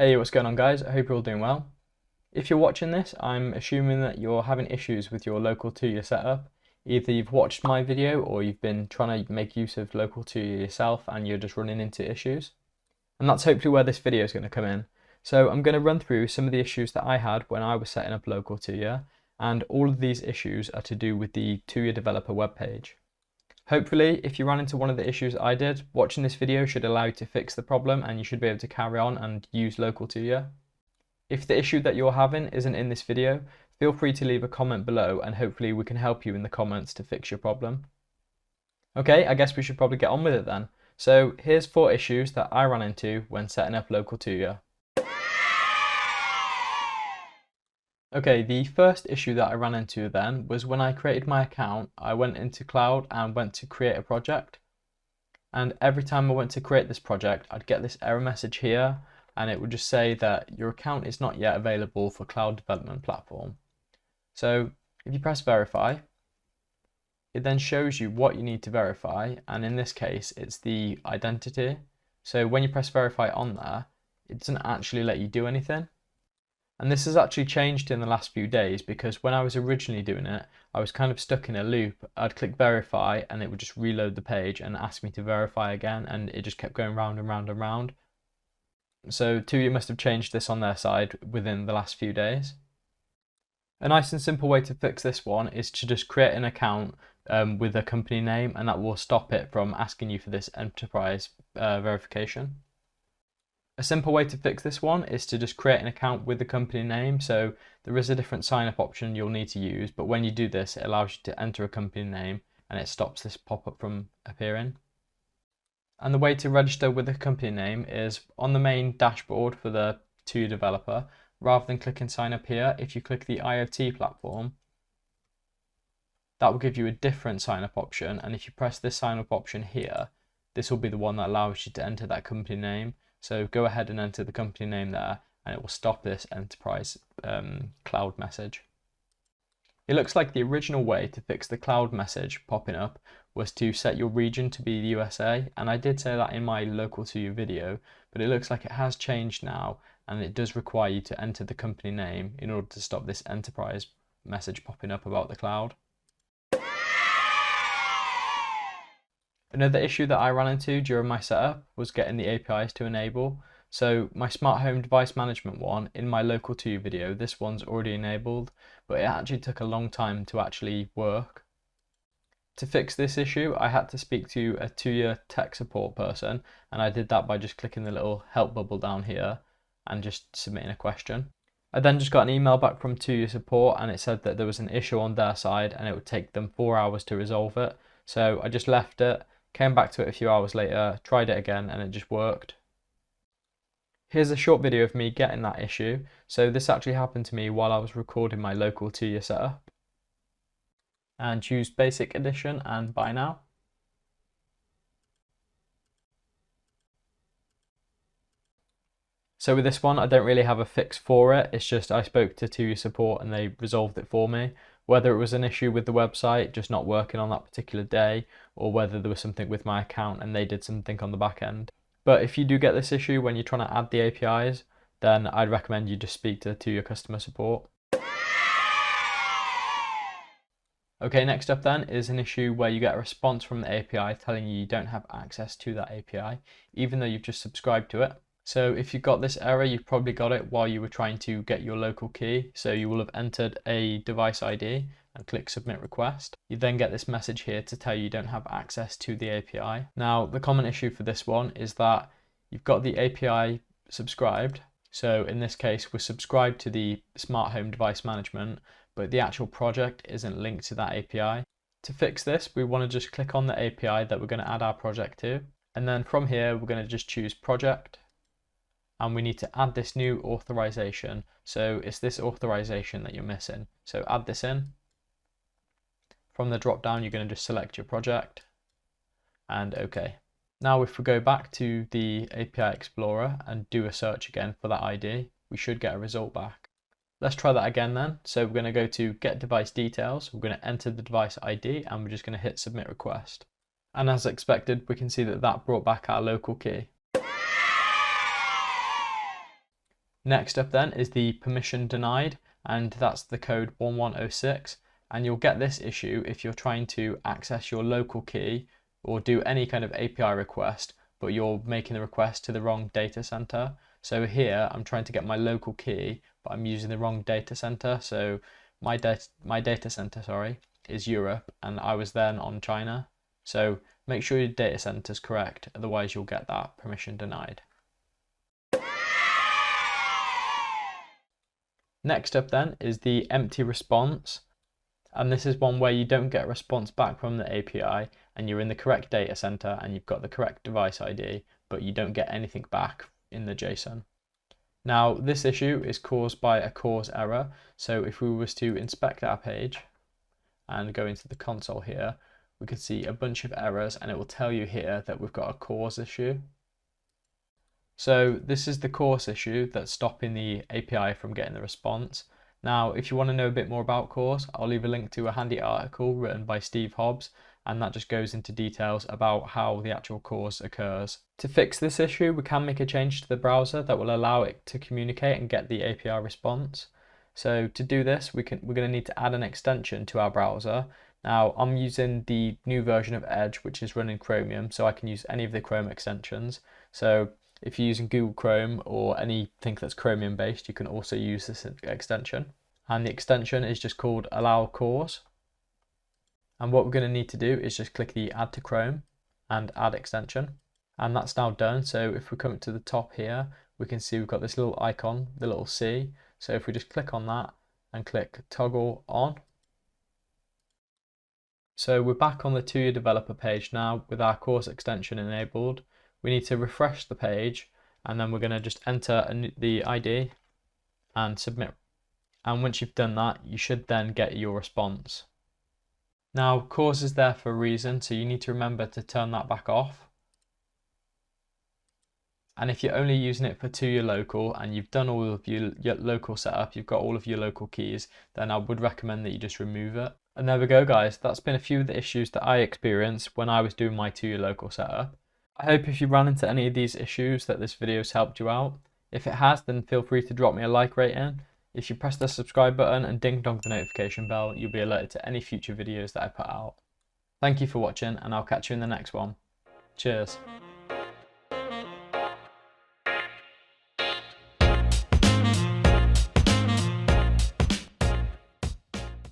Hey, what's going on guys? I hope you're all doing well. If you're watching this, I'm assuming that you're having issues with your Local Tuya setup. Either you've watched my video or you've been trying to make use of Local Tuya yourself and you're just running into issues. And that's hopefully where this video is going to come in. So I'm going to run through some of the issues that I had when I was setting up Local Tuya, and all of these issues are to do with the Tuya developer webpage. Hopefully, if you ran into one of the issues I did, watching this video should allow you to fix the problem and you should be able to carry on and use Local Tuya. If the issue that you're having isn't in this video, feel free to leave a comment below and hopefully we can help you in the comments to fix your problem. Okay, I guess we should probably get on with it then. So here's 4 issues that I ran into when setting up Local Tuya. Okay, the first issue that I ran into then was when I created my account, I went into Cloud and went to create a project. And every time I went to create this project, I'd get this error message here, and it would just say that your account is not yet available for cloud development platform. So if you press verify, it then shows you what you need to verify, and in this case, it's the identity. So when you press verify on there, it doesn't actually let you do anything. And this has actually changed in the last few days, because when I was originally doing it, I was kind of stuck in a loop. I'd click verify and it would just reload the page and ask me to verify again, and it just kept going round and round and round. So Tuya must have changed this on their side within the last few days. A nice and simple way to fix this one is to just create an account with a company name, and that will stop it from asking you for this enterprise verification. A simple way to fix this one is to just create an account with the company name. So there is a different sign up option you'll need to use, but when you do this, it allows you to enter a company name and it stops this pop-up from appearing. And the way to register with the company name is on the main dashboard for the Tuya developer. Rather than clicking sign up here, if you click the IoT platform, that will give you a different sign up option. And if you press this sign up option here, this will be the one that allows you to enter that company name. So go ahead and enter the company name there, and it will stop this enterprise cloud message. It looks like the original way to fix the cloud message popping up was to set your region to be the USA, and I did say that in my Local Tuya video, but it looks like it has changed now, and it does require you to enter the company name in order to stop this enterprise message popping up about the cloud. Another issue that I ran into during my setup was getting the APIs to enable. So my smart home device management one in my Local Tuya video, this one's already enabled, but it actually took a long time to actually work. To fix this issue, I had to speak to a Tuya tech support person, and I did that by just clicking the little help bubble down here and just submitting a question. I then just got an email back from Tuya support, and it said that there was an issue on their side and it would take them 4 hours to resolve it. So I just left it. Came back to it a few hours later, tried it again, and it just worked. Here's a short video of me getting that issue. So this actually happened to me while I was recording my Local Tuya setup. And choose Basic Edition and Buy Now. So with this one, I don't really have a fix for it. It's just I spoke to Tuya support and they resolved it for me. Whether it was an issue with the website just not working on that particular day, or whether there was something with my account and they did something on the back end. But if you do get this issue when you're trying to add the APIs, then I'd recommend you just speak to your customer support. Okay, next up then is an issue where you get a response from the API telling you don't have access to that API, even though you've just subscribed to it. So if you got this error, you've probably got it while you were trying to get your local key. So you will have entered a device ID and click submit request. You then get this message here to tell you don't have access to the API. Now, the common issue for this one is that you've got the API subscribed. So in this case, we're subscribed to the smart home device management, but the actual project isn't linked to that API. To fix this, we want to just click on the API that we're going to add our project to. And then from here, we're going to just choose project. And we need to add this new authorization. So it's this authorization that you're missing. So add this in. From the drop down, you're going to just select your project and OK. Now if we go back to the API Explorer and do a search again for that ID, we should get a result back. Let's try that again then. So we're going to go to get device details. We're going to enter the device ID and we're just going to hit submit request. And as expected, we can see that that brought back our local key. Next up then is the permission denied, and that's the code 1106, and you'll get this issue if you're trying to access your local key or do any kind of API request, but you're making the request to the wrong data center. So here I'm trying to get my local key, but I'm using the wrong data center. So my data center, sorry, is Europe, and I was then on China. So make sure your data center is correct, otherwise you'll get that permission denied. Next up then is the empty response, and this is one where you don't get a response back from the API and you're in the correct data center and you've got the correct device ID, but you don't get anything back in the JSON. Now this issue is caused by a cause error, so if we was to inspect our page and go into the console here, we could see a bunch of errors, and it will tell you here that we've got a cause issue. So this is the cause issue that's stopping the API from getting the response. Now, if you want to know a bit more about cause, I'll leave a link to a handy article written by Steve Hobbs, and that just goes into details about how the actual cause occurs. To fix this issue, we can make a change to the browser that will allow it to communicate and get the API response. So to do this, we're going to need to add an extension to our browser. Now, I'm using the new version of Edge, which is running Chromium, so I can use any of the Chrome extensions. So if you're using Google Chrome or anything that's Chromium based, you can also use this extension. And the extension is just called Allow Cause. And what we're going to need to do is just click the Add to Chrome and Add Extension. And that's now done. So if we come to the top here, we can see we've got this little icon, the little C. So if we just click on that and click Toggle On. So we're back on the Tuya developer page now with our course extension enabled. We need to refresh the page, and then we're going to just enter the ID and submit. And once you've done that, you should then get your response. Now, cause is there for a reason, so you need to remember to turn that back off. And if you're only using it for Tuya local and you've done all of your local setup, you've got all of your local keys, then I would recommend that you just remove it. And there we go, guys. That's been a few of the issues that I experienced when I was doing my Tuya local setup. I hope if you ran into any of these issues that this video has helped you out. If it has, then feel free to drop me a like rating. If you press the subscribe button and ding dong the notification bell, you'll be alerted to any future videos that I put out. Thank you for watching, and I'll catch you in the next one. Cheers.